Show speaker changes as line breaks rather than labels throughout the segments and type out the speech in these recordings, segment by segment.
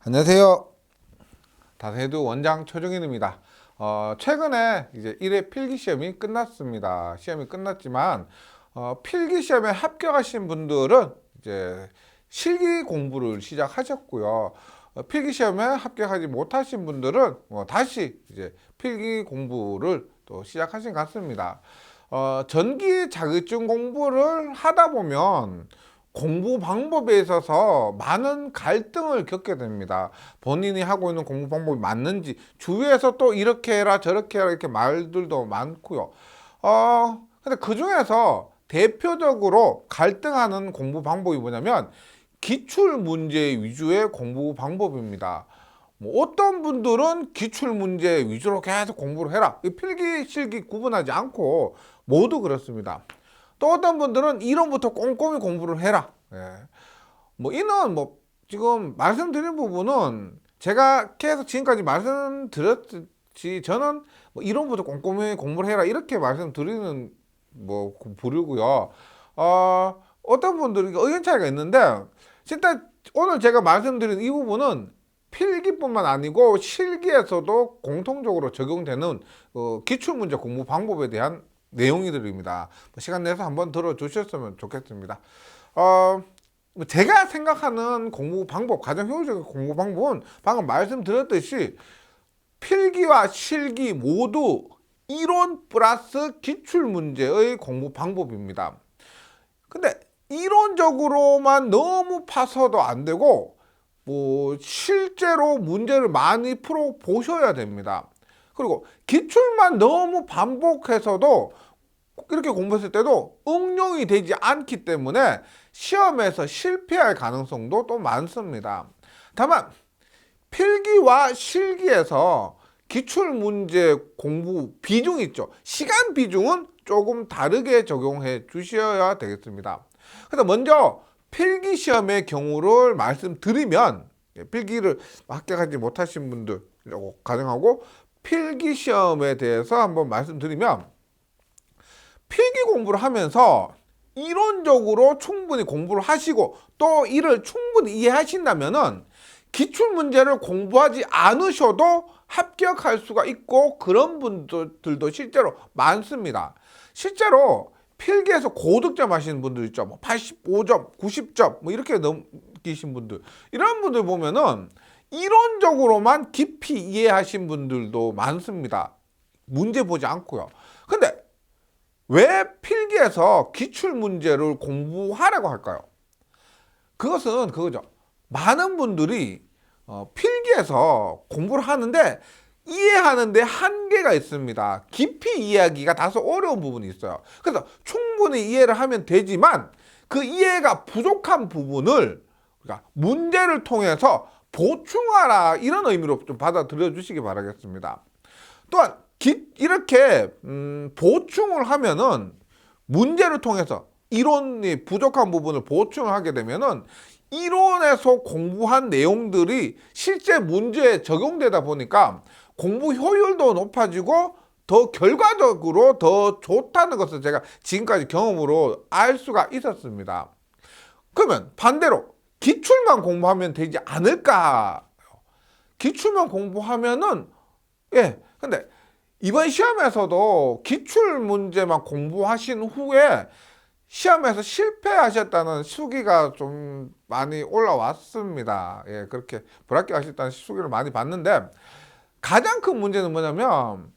안녕하세요. 다세두 원장 최종인입니다. 최근에 이제 1회 필기 시험이 끝났습니다. 시험이 끝났지만 필기 시험에 합격하신 분들은 이제 실기 공부를 시작하셨고요. 필기 시험에 합격하지 못하신 분들은 다시 이제 필기 공부를 또 시작하신 것 같습니다. 전기 자격증 공부를 하다 보면 공부 방법에 있어서 많은 갈등을 겪게 됩니다. 본인이 하고 있는 공부 방법이 맞는지, 주위에서 또 이렇게 해라, 저렇게 해라, 이렇게 말들도 많고요. 근데 그 중에서 대표적으로 갈등하는 공부 방법이 뭐냐면, 기출 문제 위주의 공부 방법입니다. 뭐 어떤 분들은 기출 문제 위주로 계속 공부를 해라. 필기, 실기 구분하지 않고 모두 그렇습니다. 또 어떤 분들은 이론부터 꼼꼼히 공부를 해라. 예. 뭐 이는 뭐 지금 말씀드린 부분은 제가 계속 지금까지 말씀드렸듯이 저는 뭐 이론부터 꼼꼼히 공부를 해라 이렇게 말씀드리는 뭐 부류고요. 어떤 분들이 의견 차이가 있는데 진짜 오늘 제가 말씀드린 이 부분은 필기뿐만 아니고 실기에서도 공통적으로 적용되는 기출문제 공부 방법에 대한 내용들입니다. 시간 내서 한번 들어주셨으면 좋겠습니다. 제가 생각하는 공부 방법, 가장 효율적인 공부 방법은 방금 말씀드렸듯이 필기와 실기 모두 이론 플러스 기출 문제의 공부 방법입니다. 근데 이론적으로만 너무 파서도 안 되고 뭐 실제로 문제를 많이 풀어 보셔야 됩니다. 그리고 기출만 너무 반복해서도 이렇게 공부했을 때도 응용이 되지 않기 때문에 시험에서 실패할 가능성도 또 많습니다. 다만 필기와 실기에서 기출문제 공부 비중 있죠. 시간 비중은 조금 다르게 적용해 주셔야 되겠습니다. 그래서 먼저 필기 시험의 경우를 말씀드리면 필기를 합격하지 못하신 분들이라고 가정하고 필기 시험에 대해서 한번 말씀드리면 필기 공부를 하면서 이론적으로 충분히 공부를 하시고 또 이를 충분히 이해하신다면은 기출 문제를 공부하지 않으셔도 합격할 수가 있고 그런 분들도 실제로 많습니다. 실제로 필기에서 고득점 하시는 분들 있죠. 뭐 85점, 90점 뭐 이렇게 넘기신 분들. 이런 분들 보면은 이론적으로만 깊이 이해하신 분들도 많습니다. 문제 보지 않고요. 근데 왜 필기에서 기출 문제를 공부하라고 할까요? 그것은 그거죠. 많은 분들이 필기에서 공부를 하는데 이해하는데 한계가 있습니다. 깊이 이해하기가 다소 어려운 부분이 있어요. 그래서 충분히 이해를 하면 되지만 그 이해가 부족한 부분을 그러니까 문제를 통해서 보충하라 이런 의미로 좀 받아들여 주시기 바라겠습니다. 또한 이렇게 보충을 하면은 문제를 통해서 이론이 부족한 부분을 보충을 하게 되면은 이론에서 공부한 내용들이 실제 문제에 적용되다 보니까 공부 효율도 높아지고 더 결과적으로 더 좋다는 것을 제가 지금까지 경험으로 알 수가 있었습니다. 그러면 반대로 기출만 공부하면 되지 않을까? 기출만 공부하면은 근데 이번 시험에서도 기출 문제만 공부하신 후에 시험에서 실패하셨다는 수기가 좀 많이 올라왔습니다. 그렇게 불합격하셨다는 수기를 많이 봤는데 가장 큰 문제는 뭐냐면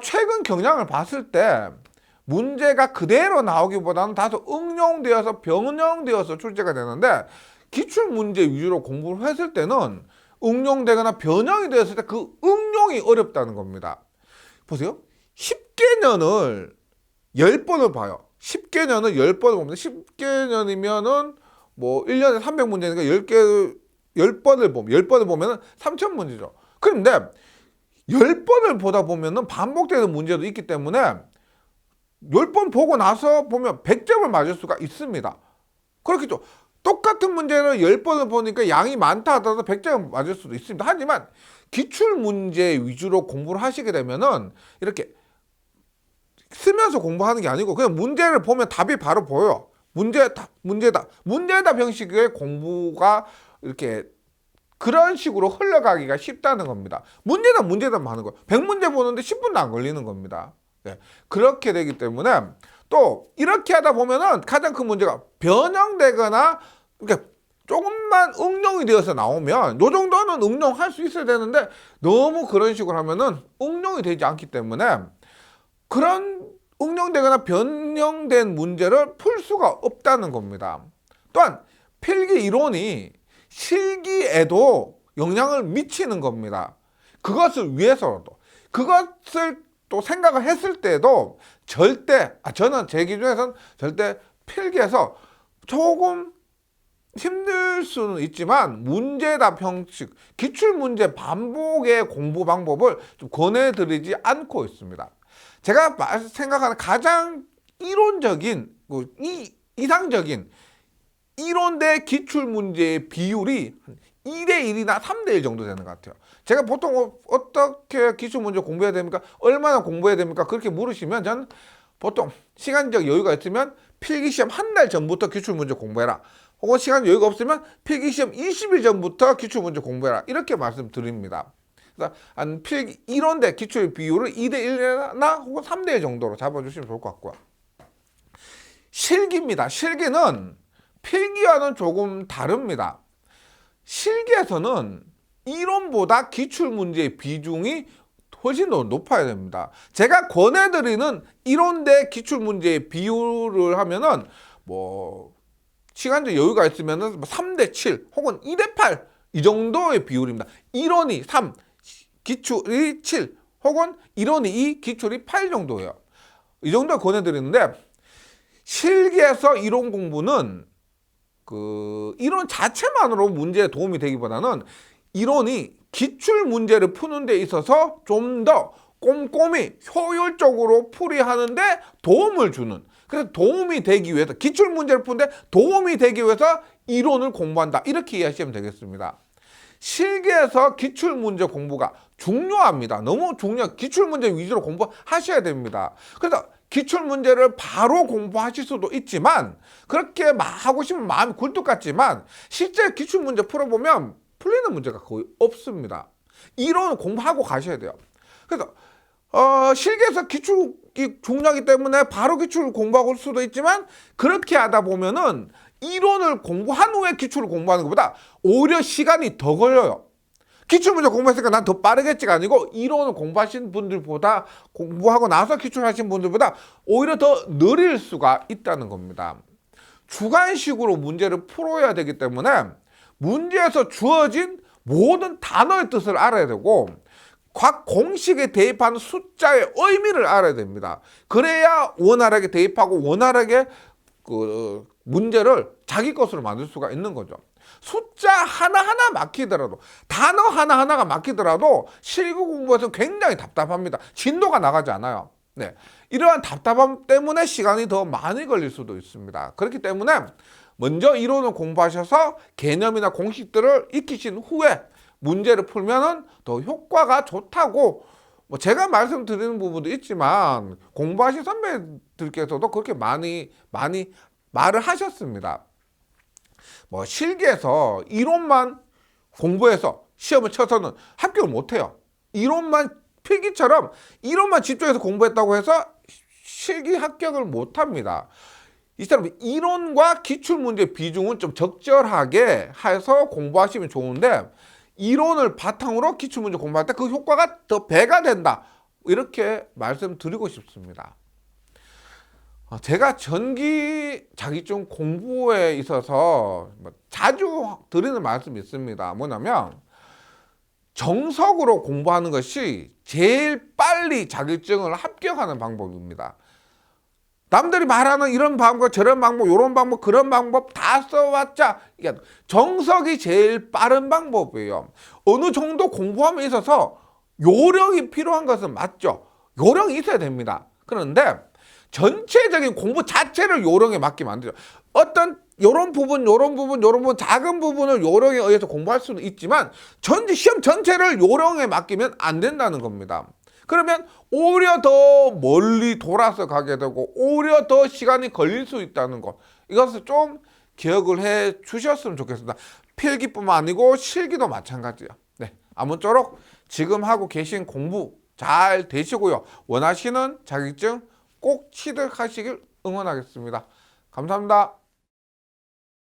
최근 경향을 봤을 때 문제가 그대로 나오기보다는 다소 응용되어서 변형되어서 출제가 되는데 기출 문제 위주로 공부를 했을 때는 응용되거나 변형이 되었을 때 그 응용이 어렵다는 겁니다. 보세요. 10개년을 10번을 봐요. 10개년을 10번을 보면 10개년이면은 뭐 1년에 300문제니까 10번을 보면 10번을 보면은 3000문제죠. 그런데 10번을 보다 보면은 반복되는 문제도 있기 때문에 10번 보고 나서 보면 100점을 맞을 수가 있습니다. 그렇겠죠. 똑같은 문제를 10번을 보니까 양이 많다 하더라도 100점 맞을 수도 있습니다. 하지만 기출 문제 위주로 공부를 하시게 되면은 이렇게 쓰면서 공부하는 게 아니고 그냥 문제를 보면 답이 바로 보여요. 문제다 형식의 공부가 이렇게 그런 식으로 흘러가기가 쉽다는 겁니다. 문제는 문제만 하는 거예요. 100문제 보는데 10분도 안 걸리는 겁니다. 네. 그렇게 되기 때문에 또 이렇게 하다 보면은 가장 큰 문제가 변형되거나 그러니까 조금만 응용이 되어서 나오면 요 정도는 응용할 수 있어야 되는데 너무 그런 식으로 하면은 응용이 되지 않기 때문에 그런 응용되거나 변형된 문제를 풀 수가 없다는 겁니다. 또한 필기 이론이 실기에도 영향을 미치는 겁니다. 그것을 위해서라도 그것을 또 생각을 했을 때도 절대 저는 제 기준에서는 절대 필기에서 조금 힘들 수는 있지만 문제답 형식, 기출문제 반복의 공부 방법을 좀 권해드리지 않고 있습니다. 제가 생각하는 가장 이론적인, 이상적인 이론 대 기출문제의 비율이 2대1이나 3대1 정도 되는 것 같아요. 제가 보통 어떻게 기출문제 공부해야 됩니까? 얼마나 공부해야 됩니까? 그렇게 물으시면 저는 보통 시간적 여유가 있으면 필기시험 한 달 전부터 기출문제 공부해라. 혹은 시간 여유가 없으면 필기시험 20일 전부터 기출문제 공부해라. 이렇게 말씀드립니다. 그래서 한 필기 이론 대 기출 비율을 2대1이나 혹은 3대1 정도로 잡아주시면 좋을 것 같고요. 실기입니다. 실기는 필기와는 조금 다릅니다. 실기에서는 이론보다 기출문제의 비중이 훨씬 더 높아야 됩니다. 제가 권해드리는 이론 대 기출문제의 비율을 하면은 시간적 여유가 있으면은 3대7 혹은 2대8 이 정도의 비율입니다. 이론이 3, 기출이 7 혹은 이론이 2, 기출이 8 정도예요. 이 정도 권해드리는데 실기에서 이론 공부는 이론 자체만으로 문제에 도움이 되기보다는 이론이 기출 문제를 푸는 데 있어서 좀 더 꼼꼼히 효율적으로 풀이하는데 도움을 주는, 그래서 도움이 되기 위해서 기출 문제를 푸는데 도움이 되기 위해서 이론을 공부한다, 이렇게 이해하시면 되겠습니다. 실기에서 기출 문제 공부가 중요합니다. 너무 중요한 기출 문제 위주로 공부하셔야 됩니다. 그래서 기출 문제를 바로 공부하실 수도 있지만 그렇게 막 하고 싶으면 마음이 굴뚝 같지만 실제 기출 문제 풀어보면 풀리는 문제가 거의 없습니다. 이론을 공부하고 가셔야 돼요. 그래서 실기에서 기출이 중요하기 때문에 바로 기출을 공부하고 올 수도 있지만 그렇게 하다 보면은 이론을 공부한 후에 기출을 공부하는 것보다 오히려 시간이 더 걸려요. 기출문제 공부했으니까 난 더 빠르겠지가 아니고 이론을 공부하신 분들보다, 공부하고 나서 기출하신 분들보다 오히려 더 느릴 수가 있다는 겁니다. 주관식으로 문제를 풀어야 되기 때문에 문제에서 주어진 모든 단어의 뜻을 알아야 되고 각 공식에 대입하는 숫자의 의미를 알아야 됩니다. 그래야 원활하게 대입하고 원활하게 문제를 자기 것으로 만들 수가 있는 거죠. 숫자 하나하나 막히더라도, 단어 하나하나가 막히더라도 실기 공부에서 굉장히 답답합니다. 진도가 나가지 않아요. 네. 이러한 답답함 때문에 시간이 더 많이 걸릴 수도 있습니다. 그렇기 때문에 먼저 이론을 공부하셔서 개념이나 공식들을 익히신 후에 문제를 풀면은 더 효과가 좋다고 제가 말씀드리는 부분도 있지만 공부하신 선배들께서도 그렇게 많이 말을 하셨습니다. 실기에서 이론만 공부해서 시험을 쳐서는 합격을 못해요. 이론만, 필기처럼 이론만 집중해서 공부했다고 해서 실기 합격을 못합니다. 이처럼 이론과 기출문제 비중은 좀 적절하게 해서 공부하시면 좋은데 이론을 바탕으로 기출문제 공부할 때 그 효과가 더 배가 된다, 이렇게 말씀드리고 싶습니다. 제가 전기 자격증 공부에 있어서 자주 드리는 말씀이 있습니다. 뭐냐면 정석으로 공부하는 것이 제일 빨리 자격증을 합격하는 방법입니다. 남들이 말하는 이런 방법, 저런 방법, 이런 방법, 그런 방법 다 써왔자 정석이 제일 빠른 방법이에요. 어느 정도 공부함에 있어서 요령이 필요한 것은 맞죠. 요령이 있어야 됩니다. 그런데 전체적인 공부 자체를 요령에 맡기면 안 되죠. 어떤 요런 부분 작은 부분을 요령에 의해서 공부할 수는 있지만 시험 전체를 요령에 맡기면 안 된다는 겁니다. 그러면 오히려 더 멀리 돌아서 가게 되고 오히려 더 시간이 걸릴 수 있다는 것, 이것을 좀 기억을 해 주셨으면 좋겠습니다. 필기뿐만 아니고 실기도 마찬가지야. 네, 아무쪼록 지금 하고 계신 공부 잘 되시고요. 원하시는 자격증 꼭 취득하시길 응원하겠습니다. 감사합니다.